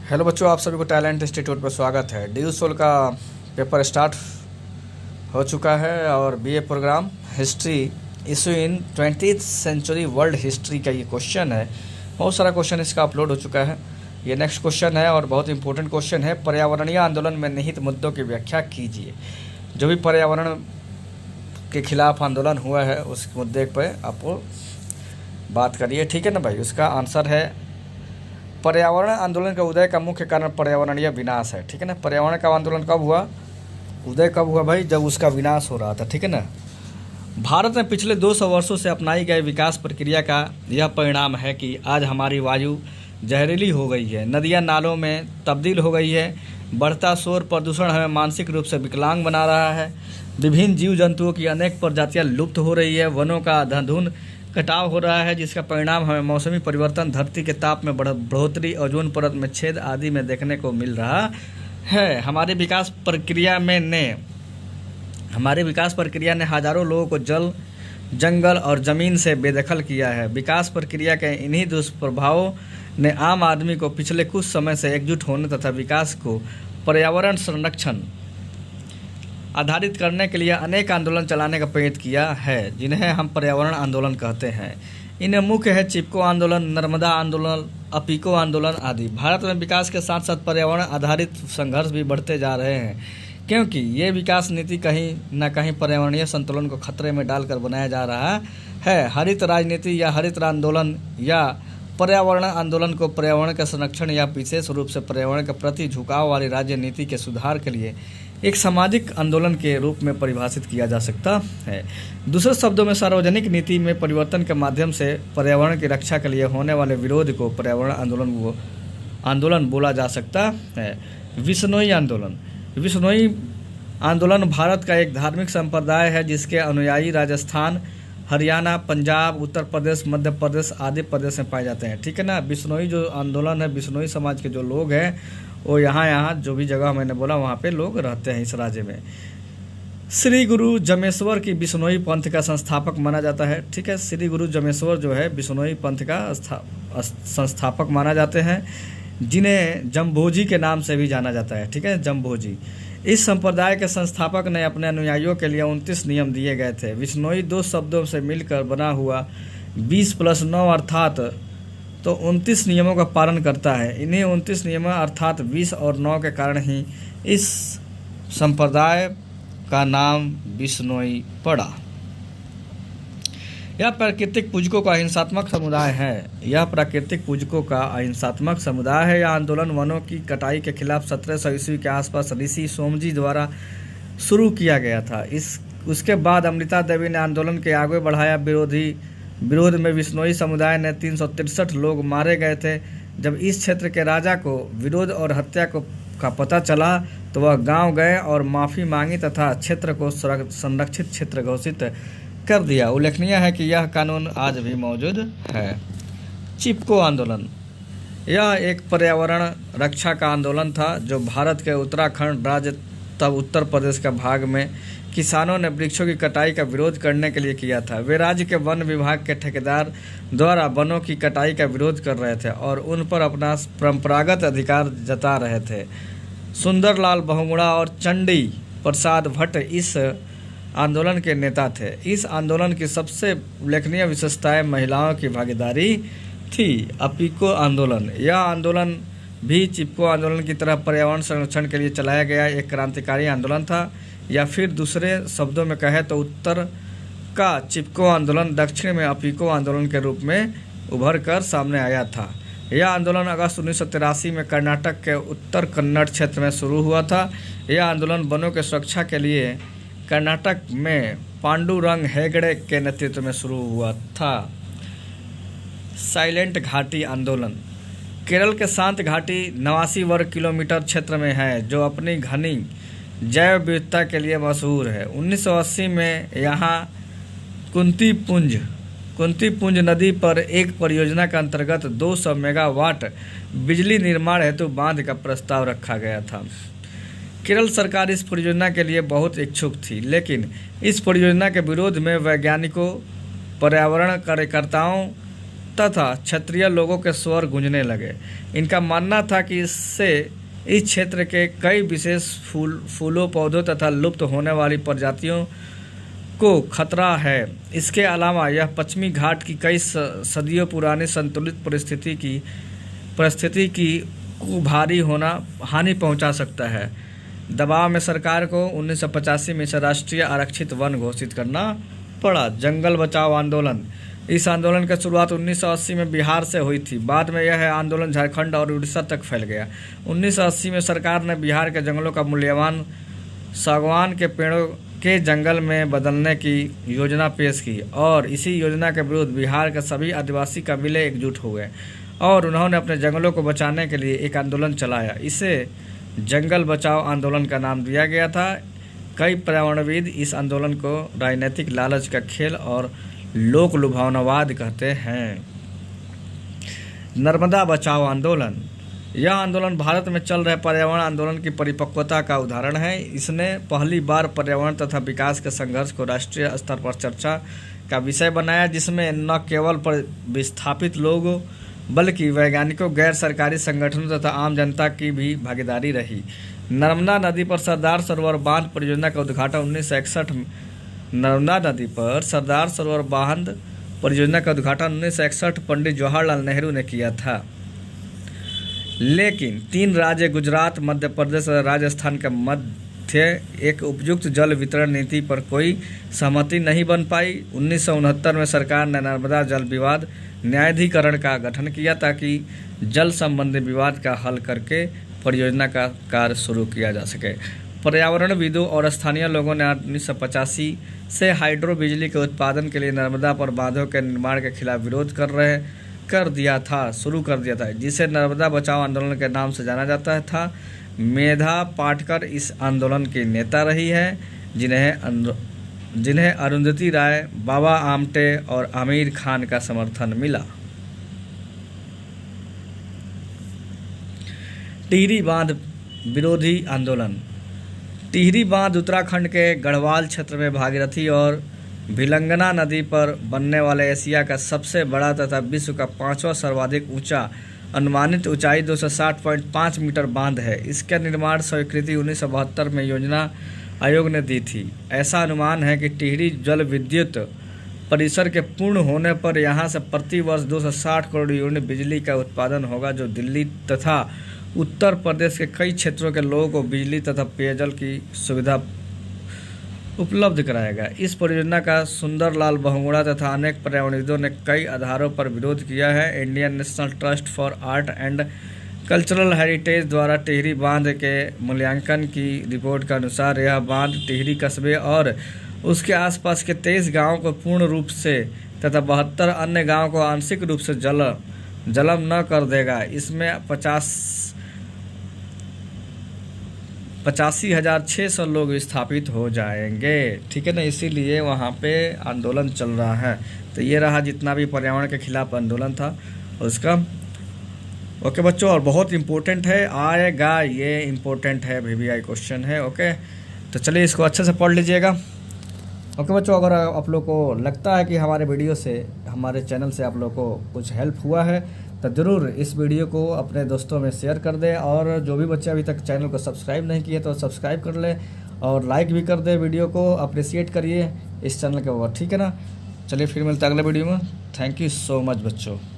Hello बच्चों, आप सभी को टैलेंट इंस्टीट्यूट पर स्वागत है। डी सोल का पेपर स्टार्ट हो चुका है और BA programme history issue in 20th century world history का ये क्वेश्चन है। बहुत सारा क्वेश्चन इसका अपलोड हो चुका है। ये नेक्स्ट क्वेश्चन है और बहुत इंपॉर्टेंट क्वेश्चन है। पर्यावरणीय आंदोलन में निहित मुद्दों की व्याख्या कीजिए। जो भी पर्यावरण के खिलाफ आंदोलन हुआ है उस मुद्दे पर आपको बात करिए, ठीक है ना भाई। उसका आंसर है पर्यावरण आंदोलन का उदय का मुख्य कारण पर्यावरणीय विनाश है, ठीक है ना। पर्यावरण का आंदोलन कब हुआ, उदय कब हुआ भाई, जब उसका विनाश हो रहा था, ठीक है ना। भारत में पिछले 200 वर्षों से अपनाई गई विकास प्रक्रिया का यह परिणाम है कि आज हमारी वायु जहरीली हो गई है, नदियाँ नालों में तब्दील हो गई है, बढ़ता शोर प्रदूषण हमें मानसिक रूप से विकलांग बना रहा है, विभिन्न जीव जंतुओं की अनेक प्रजातियाँ लुप्त हो रही है, वनों का अंधाधुंध कटाव हो रहा है, जिसका परिणाम हमें मौसमी परिवर्तन, धरती के ताप में बढ़ोतरी, ओजोन परत में छेद आदि में देखने को मिल रहा है। हमारी विकास प्रक्रिया ने हजारों लोगों को जल, जंगल और ज़मीन से बेदखल किया है। विकास प्रक्रिया के इन्हीं दुष्प्रभावों ने आम आदमी को पिछले कुछ समय से एकजुट होने तथा विकास को पर्यावरण संरक्षण आधारित करने के लिए अनेक आंदोलन चलाने का प्रेरित किया है, जिन्हें हम पर्यावरण आंदोलन कहते हैं। इनमें मुख्य है चिपको आंदोलन, नर्मदा आंदोलन, अपिको आंदोलन आदि। भारत में विकास के साथ साथ पर्यावरण आधारित संघर्ष भी बढ़ते जा रहे हैं, क्योंकि ये विकास नीति कहीं न कहीं पर्यावरणीय संतुलन को खतरे में डालकर बनाया जा रहा है। हरित राजनीति या हरित आंदोलन या पर्यावरण आंदोलन को पर्यावरण के संरक्षण या विशेष रूप से पर्यावरण के प्रति झुकाव वाली राज्य नीति के सुधार के लिए एक सामाजिक आंदोलन के रूप में परिभाषित किया जा सकता है। दूसरे शब्दों में सार्वजनिक नीति में परिवर्तन के माध्यम से पर्यावरण की रक्षा के लिए होने वाले विरोध को पर्यावरण आंदोलन बोला जा सकता है। विश्नोई आंदोलन भारत का एक धार्मिक संप्रदाय है, जिसके अनुयायी राजस्थान, हरियाणा, पंजाब, उत्तर प्रदेश, मध्य प्रदेश आदि प्रदेश में पाए जाते हैं, ठीक है ना। बिश्नोई जो आंदोलन है, बिश्नोई समाज के जो लोग हैं वो यहाँ जो भी जगह मैंने बोला वहाँ पे लोग रहते हैं इस राज्य में। श्री गुरु जमेश्वर की बिश्नोई पंथ का संस्थापक माना जाता है, ठीक है। श्री गुरु जमेश्वर जो है बिश्नोई पंथ का संस्थापक माना जाते हैं, जिन्हें जम्भोजी के नाम से भी जाना जाता है, ठीक है, जम्भोजी। इस संप्रदाय के संस्थापक ने अपने अनुयायियों के लिए 29 नियम दिए गए थे। बिश्नोई दो शब्दों से मिलकर बना हुआ 20+9 अर्थात तो 29 नियमों का पालन करता है। इन्हीं 29 नियमों अर्थात 20 और 9 के कारण ही इस संप्रदाय का नाम बिश्नोई पड़ा। यह प्राकृतिक पूजकों का अहिंसात्मक समुदाय है। यह आंदोलन वनों की कटाई के खिलाफ 1700 ईस्वी के आसपास ऋषि सोमजी द्वारा शुरू किया गया था। उसके बाद अमृता देवी ने आंदोलन के आगे बढ़ाया। विरोध में बिश्नोई समुदाय ने 363 लोग मारे गए थे। जब इस क्षेत्र के राजा को विरोध और हत्या का पता चला तो वह गांव गए और माफ़ी मांगी तथा क्षेत्र को संरक्षित क्षेत्र घोषित कर दिया। उल्लेखनीय है कि यह कानून आज भी मौजूद है। चिपको आंदोलन यह एक पर्यावरण रक्षा का आंदोलन था, जो भारत के उत्तराखंड राज्य तब उत्तर प्रदेश का भाग में किसानों ने वृक्षों की कटाई का विरोध करने के लिए किया था। वे राज्य के वन विभाग के ठेकेदार द्वारा वनों की कटाई का विरोध कर रहे थे और उन पर अपना परंपरागत अधिकार जता रहे थे। सुंदरलाल बहुगुणा और चंडी प्रसाद भट्ट इस आंदोलन के नेता थे। इस आंदोलन की सबसे उल्लेखनीय विशेषताएं महिलाओं की भागीदारी थी। अपिको आंदोलन यह आंदोलन भी चिपको आंदोलन की तरह पर्यावरण संरक्षण के लिए चलाया गया एक क्रांतिकारी आंदोलन था, या फिर दूसरे शब्दों में कहें तो उत्तर का चिपको आंदोलन दक्षिण में अपिको आंदोलन के रूप में उभर कर सामने आया था। यह आंदोलन अगस्त 1983 में कर्नाटक के उत्तर कन्नड़ क्षेत्र में शुरू हुआ था। यह आंदोलन वनों की सुरक्षा के लिए कर्नाटक में पांडुरंग हेगड़े के नेतृत्व में शुरू हुआ था। साइलेंट घाटी आंदोलन केरल के शांत घाटी 89 वर्ग किलोमीटर क्षेत्र में है, जो अपनी घनी जैव विविधता के लिए मशहूर है। 1980 में यहाँ कुंती पुंज नदी पर एक परियोजना के अंतर्गत 200 मेगावाट बिजली निर्माण हेतु बांध का प्रस्ताव रखा गया था। केरल सरकार इस परियोजना के लिए बहुत इच्छुक थी, लेकिन इस परियोजना के विरोध में वैज्ञानिकों, पर्यावरण कार्यकर्ताओं तथा क्षत्रिय लोगों के स्वर गूंजने लगे। इनका मानना था कि इससे इस क्षेत्र के कई विशेष फूलों, पौधों तथा लुप्त होने वाली प्रजातियों को खतरा है। इसके अलावा यह पश्चिमी घाट की कई सदियों पुरानी संतुलित परिस्थिति की भारी हानि पहुंचा सकता है। दबाव में सरकार को 1985 में इसे राष्ट्रीय आरक्षित वन घोषित करना पड़ा। जंगल बचाओ आंदोलन। इस आंदोलन की शुरुआत 1980 में बिहार से हुई थी। बाद में यह आंदोलन झारखंड और उड़ीसा तक फैल गया। 1980 में सरकार ने बिहार के जंगलों का मूल्यवान सागवान के पेड़ों के जंगल में बदलने की योजना पेश की और इसी योजना के विरुद्ध बिहार के सभी आदिवासी कबीले एकजुट हुए और उन्होंने अपने जंगलों को बचाने के लिए एक आंदोलन चलाया। इसे जंगल बचाओ आंदोलन का नाम दिया गया था। कई पर्यावरणविद इस आंदोलन को राजनीतिक लालच का खेल और लोक लुभावनावाद कहते हैं। नर्मदा बचाओ आंदोलन। यह आंदोलन भारत में चल रहे पर्यावरण आंदोलन की परिपक्वता का उदाहरण है। इसने पहली बार पर्यावरण तथा विकास के संघर्ष को राष्ट्रीय स्तर पर चर्चा का विषय बनाया, जिसमें न केवल विस्थापित लोगों बल्कि वैज्ञानिकों, गैर सरकारी संगठनों तथा आम जनता की भी भागीदारी रही। नर्मदा नदी पर सरदार सरोवर बांध परियोजना का उद्घाटन 1961 में नर्मदा नदी पर सरदार सरोवर बांध परियोजना का उद्घाटन 1961 पंडित जवाहरलाल नेहरू ने किया था। लेकिन 3 राज्य गुजरात, मध्य प्रदेश और राजस्थान के मध्य एक उपयुक्त जल वितरण नीति पर कोई सहमति नहीं बन पाई। 1969 में सरकार ने नर्मदा जल विवाद न्यायाधिकरण का गठन किया ताकि जल संबंधी विवाद का हल करके परियोजना का कार्य शुरू किया जा सके। पर्यावरणविदों और स्थानीय लोगों ने 1985 से हाइड्रो बिजली के उत्पादन के लिए नर्मदा पर बांधों के निर्माण के खिलाफ विरोध शुरू कर दिया था, जिसे नर्मदा बचाओ आंदोलन के नाम से जाना जाता था। मेधा पाटकर इस आंदोलन की नेता रही है, जिन्हें अरुंधति राय, बाबा आमटे और आमिर खान का समर्थन मिला। टिहरी बांध विरोधी आंदोलन। टिहरी बांध उत्तराखंड के गढ़वाल क्षेत्र में भागीरथी और भिलंगना नदी पर बनने वाले एशिया का सबसे बड़ा तथा विश्व का 5वां सर्वाधिक ऊंचा अनुमानित ऊंचाई 260.5 मीटर बांध है। इसका निर्माण स्वीकृति 1972 में योजना आयोग ने दी थी। ऐसा अनुमान है कि टिहरी जल विद्युत परिसर के पूर्ण होने पर यहां से प्रति वर्ष 260 करोड़ यूनिट बिजली का उत्पादन होगा, जो दिल्ली तथा उत्तर प्रदेश के कई क्षेत्रों के लोगों को बिजली तथा पेयजल की सुविधा उपलब्ध कराएगा। इस परियोजना का सुंदरलाल बहुगुणा तथा अनेक पर्यावरणविदों ने कई आधारों पर विरोध किया है। Indian national trust for art and cultural heritage द्वारा टिहरी बांध के मूल्यांकन की रिपोर्ट के अनुसार यह बांध टिहरी कस्बे और उसके आसपास के 23 गांवों को पूर्ण रूप से तथा 72 अन्य गांवों को आंशिक रूप से जलम न कर देगा। इसमें 85,600 लोग विस्थापित हो जाएंगे। ठीक है ना, इसीलिए वहाँ पे आंदोलन चल रहा है। तो ये रहा जितना भी पर्यावरण के खिलाफ आंदोलन था उसका। ओके बच्चों, और बहुत इम्पोर्टेंट है, आएगा, ये इम्पोर्टेंट है, VVI क्वेश्चन है। ओके, तो चलिए इसको अच्छे से पढ़ लीजिएगा। ओके बच्चों, अगर आप लोग को लगता है कि हमारे वीडियो से, हमारे चैनल से आप लोग को कुछ हेल्प हुआ है तो ज़रूर इस वीडियो को अपने दोस्तों में शेयर कर दें, और जो भी बच्चे अभी तक चैनल को सब्सक्राइब नहीं किए तो सब्सक्राइब कर लें और लाइक भी कर दें। वीडियो को अप्रिशिएट करिए इस चैनल के ऊपर। ठीक है ना, चलिए फिर मिलते हैं अगले वीडियो में। थैंक यू सो मच बच्चों।